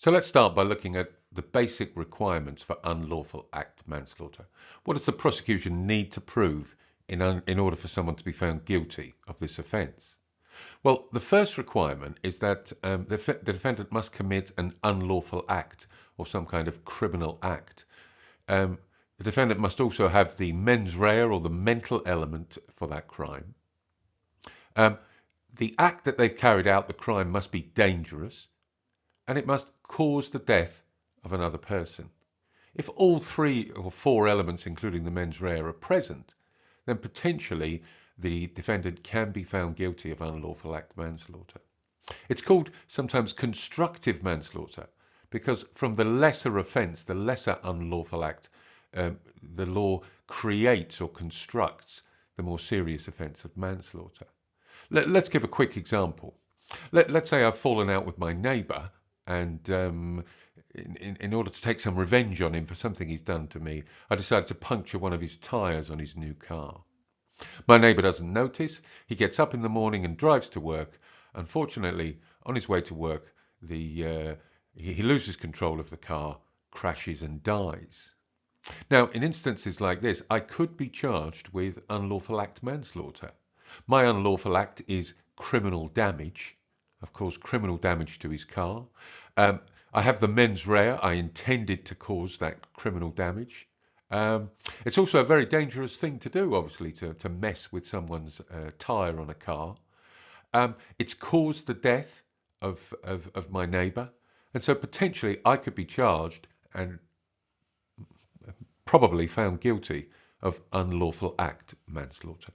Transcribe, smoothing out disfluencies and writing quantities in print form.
So let's start by looking at the basic requirements for unlawful act manslaughter. What does the prosecution need to prove in order for someone to be found guilty of this offence? Well, the first requirement is that the defendant must commit an unlawful act or some kind of criminal act. Um, the defendant must also have the mens rea or the mental element for that crime. Um, the act that they've carried out, the crime, must be dangerous, and it must cause the death of another person. If all three or four elements, including the mens rea, are present, then potentially the defendant can be found guilty of unlawful act manslaughter. It's called sometimes constructive manslaughter because from the lesser offence, the lesser unlawful act, the law creates or constructs the more serious offence of manslaughter. Let's give a quick example. Let's say I've fallen out with my neighbour and in order to take some revenge on him for something he's done to me, I decided to puncture one of his tyres on his new car. My neighbour doesn't notice. He gets up in the morning and drives to work. Unfortunately, on his way to work, he loses control of the car, crashes and dies. Now, in instances like this, I could be charged with unlawful act manslaughter. My unlawful act is criminal damage, of course, criminal damage to his car. I have the mens rea. I intended to cause that criminal damage. It's also a very dangerous thing to do, obviously, to mess with someone's tyre on a car. It's caused the death of my neighbour, and so potentially I could be charged and probably found guilty of unlawful act manslaughter.